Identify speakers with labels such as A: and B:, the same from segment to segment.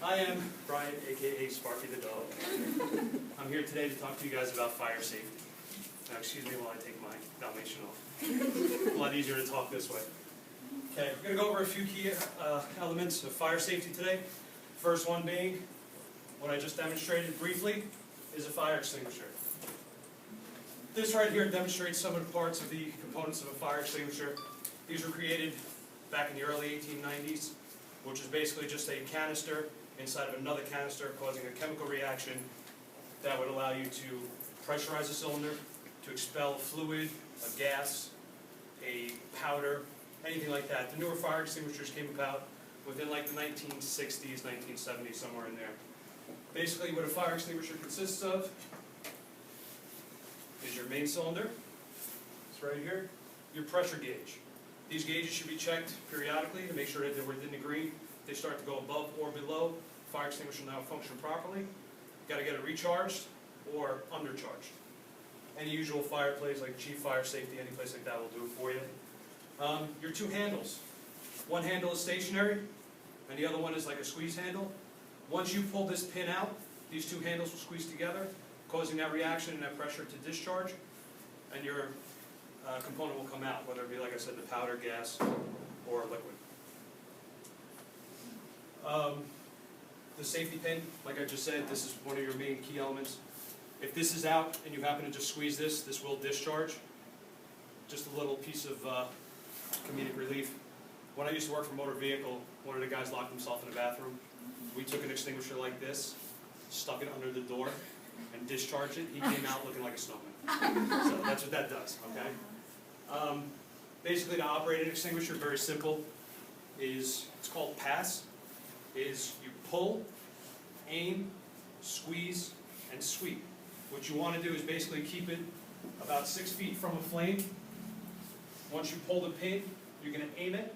A: I am Brian, aka Sparky the dog. I'm here today to talk to you guys about fire safety. Now, excuse me while I take my Dalmatian off. A lot easier to talk this way. Okay, we're going to go over a few key elements of fire safety today. First one being, what I just demonstrated briefly, is a fire extinguisher. This right here demonstrates some of the parts of the components of a fire extinguisher. These were created back in the early 1890s, which is basically just a canister inside of another canister causing a chemical reaction that would allow you to pressurize a cylinder, to expel fluid, a gas, a powder, anything like that. The newer fire extinguishers came about within like the 1960s, 1970s, somewhere in there. Basically what a fire extinguisher consists of is your main cylinder, it's right here, your pressure gauge. These gauges should be checked periodically to make sure that they're within the green. If they start to go above or below, the fire extinguisher will now function properly. You've got to get it recharged or undercharged. Any usual fire plays like Chief Fire Safety, any place like that will do it for you. Your two handles. One handle is stationary, and the other one is like a squeeze handle. Once you pull this pin out, these two handles will squeeze together, causing that reaction and that pressure to discharge, and your component will come out, whether it be, like I said, the powder, gas, or liquid. The safety pin, like I just said, this is one of your main key elements. If this is out and you happen to just squeeze this, this will discharge. Just a little piece of comedic relief. When I used to work for motor vehicle, one of the guys locked himself in the bathroom. We took an extinguisher like this, stuck it under the door, and discharged it. He came out looking like a snowman. So that's what that does, okay? Basically, to operate an extinguisher, very simple, it's called pass, is you pull, aim, squeeze, and sweep. What you want to do is basically keep it about 6 feet from a flame. Once you pull the pin, you're going to aim it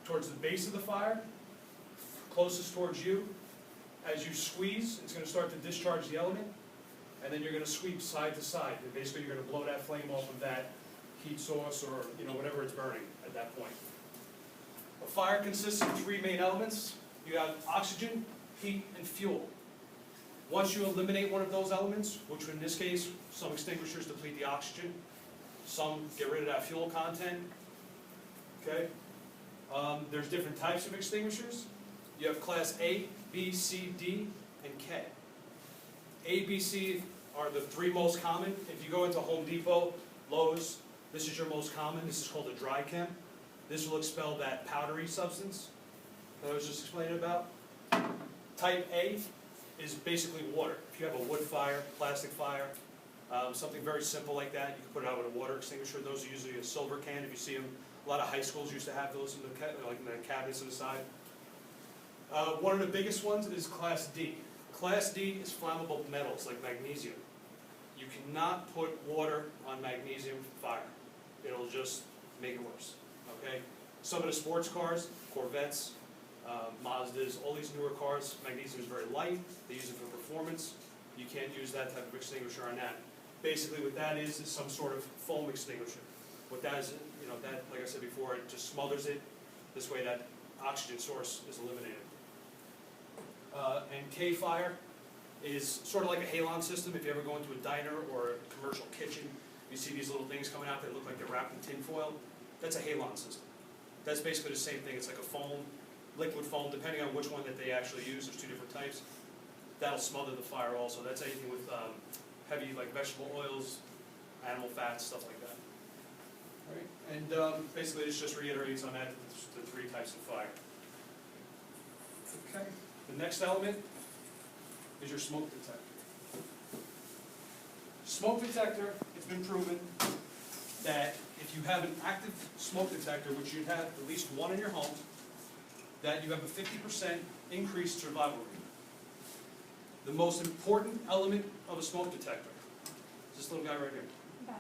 A: towards the base of the fire, closest towards you. As you squeeze, it's going to start to discharge the element, and then you're going to sweep side to side. And basically, you're going to blow that flame off of that heat source or whatever it's burning at that point. A fire consists of three main elements. You have oxygen, heat, and fuel. Once you eliminate one of those elements, which in this case, some extinguishers deplete the oxygen, some get rid of that fuel content. Okay? There's different types of extinguishers. You have class A, B, C, D, and K. A, B, C are the three most common. If you go into Home Depot, Lowe's, this is your most common. This is called a dry chem. This will expel that powdery substance that I was just explaining about. Type A is basically water. If you have a wood fire, plastic fire, something very simple like that, you can put it out with a water extinguisher. Those are usually a silver can. If you see them, a lot of high schools used to have those in the cabinets on the side. One of the biggest ones is Class D. Class D is flammable metals like magnesium. You cannot put water on magnesium fire. It'll just make it worse. Okay? Some of the sports cars, Corvettes, Mazdas, all these newer cars, magnesium is very light. They use it for performance. You can't use that type of extinguisher on that. Basically what that is some sort of foam extinguisher. What that is, that, like I said before, it just smothers it. This way that oxygen source is eliminated. And K-Fire is sort of like a halon system. If you ever go into a diner or a commercial kitchen, you see these little things coming out that look like they're wrapped in tin foil. That's a halon system. That's basically the same thing. It's like a foam, liquid foam, depending on which one that they actually use. There's two different types. That'll smother the fire also. That's anything with heavy like vegetable oils, animal fats, stuff like that. All right. And basically this just reiterates on that the three types of fire. Okay. The next element is your smoke detector. Smoke detector, it's been proven that if you have an active smoke detector, which you have at least one in your home, that you have a 50% increased survival rate. The most important element of a smoke detector is this little guy right here.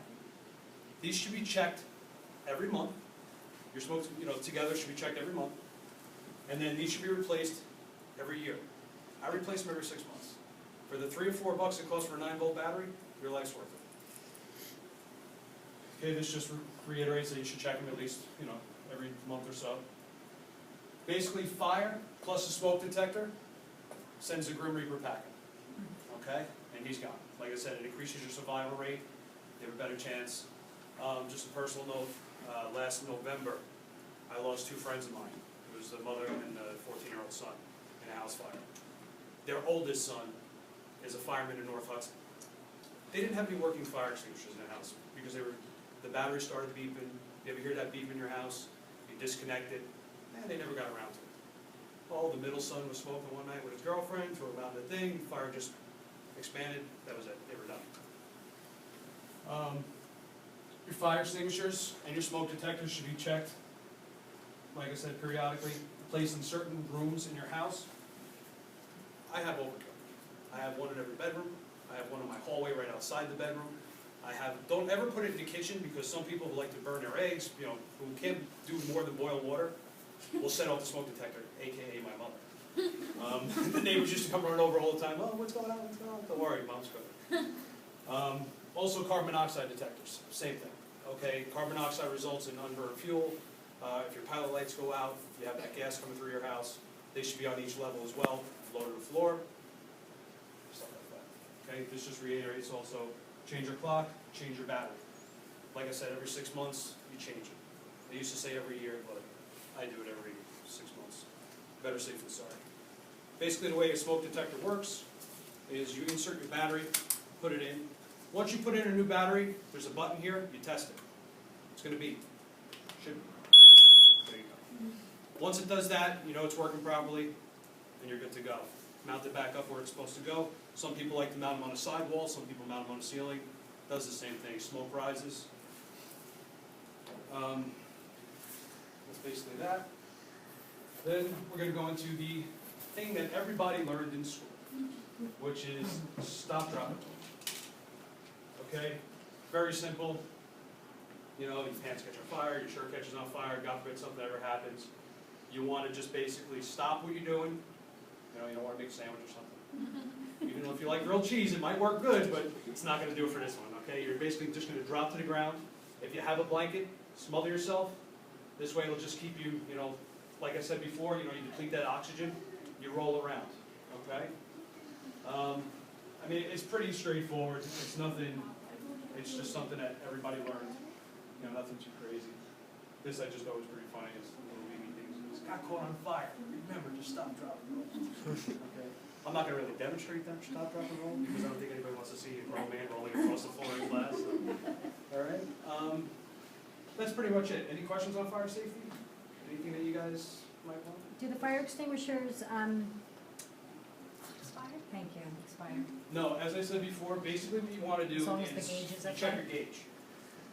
A: These should be checked every month. Your smokes, together should be checked every month. And then these should be replaced every year. I replace them every 6 months. For the $3 or $4 it costs for a 9-volt battery, your life's worth it. Okay, this just reiterates that you should check them at least, every month or so. Basically, fire plus a smoke detector sends the Grim Reaper packing, okay? And he's gone. Like I said, it increases your survival rate, you have a better chance. Just a personal note, last November, I lost two friends of mine. It was the mother and the 14-year-old son in a house fire. Their oldest son is a fireman in North Hudson. They didn't have any working fire extinguishers in the house because the battery started beeping. You ever hear that beep in your house? You disconnect it, and they never got around to it. Oh, the middle son was smoking one night with his girlfriend, threw him out in the thing, fire just expanded, that was it, they were done. Your fire extinguishers and your smoke detectors should be checked, like I said, periodically, placed in certain rooms in your house. I have overkill. I have one in every bedroom. I have one in my hallway right outside the bedroom. Don't ever put it in the kitchen because some people who like to burn their eggs, you know, who can't do more than boil water, will set off the smoke detector, AKA my mother. The neighbors used to come running over all the time, oh, what's going on, what's going on? Don't worry, mom's cooking. Also carbon monoxide detectors, same thing. Okay, carbon monoxide results in unburned fuel. If your pilot lights go out, if you have that gas coming through your house, they should be on each level as well, low to the floor, stuff like that. Okay, this just reiterates also, change your clock, change your battery. Like I said, every 6 months, you change it. They used to say every year, but I do it every 6 months. Better safe than sorry. Basically, the way a smoke detector works is you insert your battery, put it in. Once you put in a new battery, there's a button here, you test it. It's going to beep. Should be. There you go. Once it does that, you know it's working properly, and you're good to go. Mount it back up where it's supposed to go. Some people like to mount them on a sidewall, some people mount them on a ceiling. Does the same thing. Smoke rises. That's basically that. Then we're going to go into the thing that everybody learned in school, which is stop, drop, and roll. Okay? Very simple. You know, your pants catch on fire, your shirt catches on fire, God forbid something ever happens. You want to just basically stop what you're doing. You know, you don't want to make a sandwich or something. Even though if you like grilled cheese, it might work good, but it's not going to do it for this one, okay? You're basically just going to drop to the ground. If you have a blanket, smother yourself. This way it'll just keep you, you know, like I said before, you know, you deplete that oxygen, you roll around, okay? I mean, it's pretty straightforward. It's nothing, it's just something that everybody learned. You know, nothing too crazy. This I just thought was pretty funny. It's little baby things. It's got caught on fire. Remember, just stop, drop, and roll. Okay. I'm not going to really demonstrate that stop, drop, and roll because I don't think anybody wants to see a grown man rolling across the floor in class. So. All right. That's pretty much it. Any questions on fire safety? Anything that you guys might want?
B: Do the fire extinguishers, expire? Thank you, expire.
A: No, as I said before, basically what you want to do
B: As long as the
A: is
B: gauge is
A: you
B: okay?
A: check your gauge.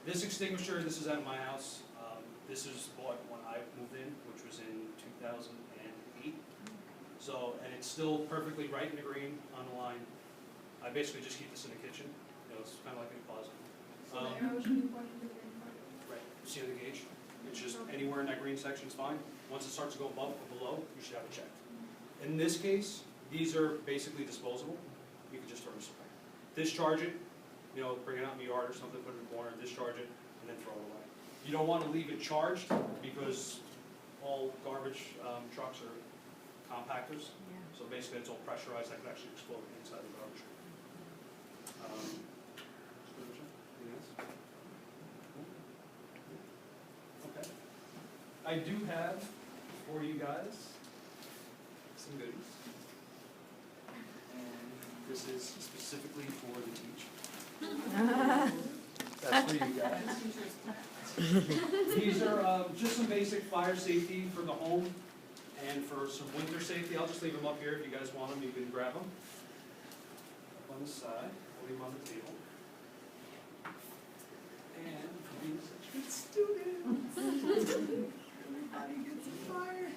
A: This extinguisher, this is at my house. This is bought when I moved in, which was in 2008. So, and it's still perfectly right in the green on the line. I basically just keep this in the kitchen. You know, it's kind of like in a closet.
C: So the arrow should be pointing to the green part?
A: Right. See the gauge? It's just anywhere in that green section is fine. Once it starts to go above or below, you should have it checked. In this case, these are basically disposable. You can just throw this away. Discharge it, you know, bring it out in the yard or something, put it in the corner, discharge it, and then throw it away. You don't want to leave it charged because all garbage trucks are compactors.
B: Yeah.
A: So basically it's all pressurized, that could actually explode inside the garbage. Anything else? Okay. I do have for you guys some goodies. And this is specifically for the teacher. That's for you guys. These are just some basic fire safety for the home and for some winter safety. I'll just leave them up here. If you guys want them, you can grab them. Up on the side, I'll leave them on the table. And for being such good students, everybody gets a fire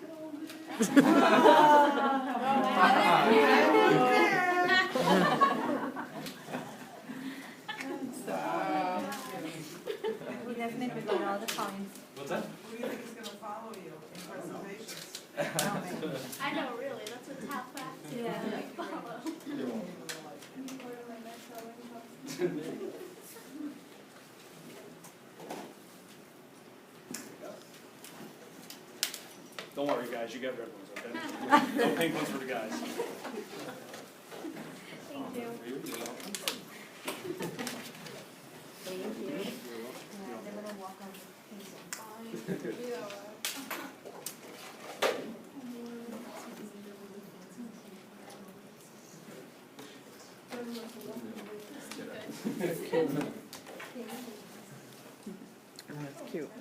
B: We definitely got all the points.
A: What's that?
C: Who do you think is going to follow you in presentations?
D: I know, really. That's a top fact to follow. Any part of my next sewing comes.
A: Don't worry, guys, you get red ones, okay? No pink ones for the guys.
D: Thank you.
A: You're welcome.
B: Thank you. The little walk-on pencil.
E: That's cute.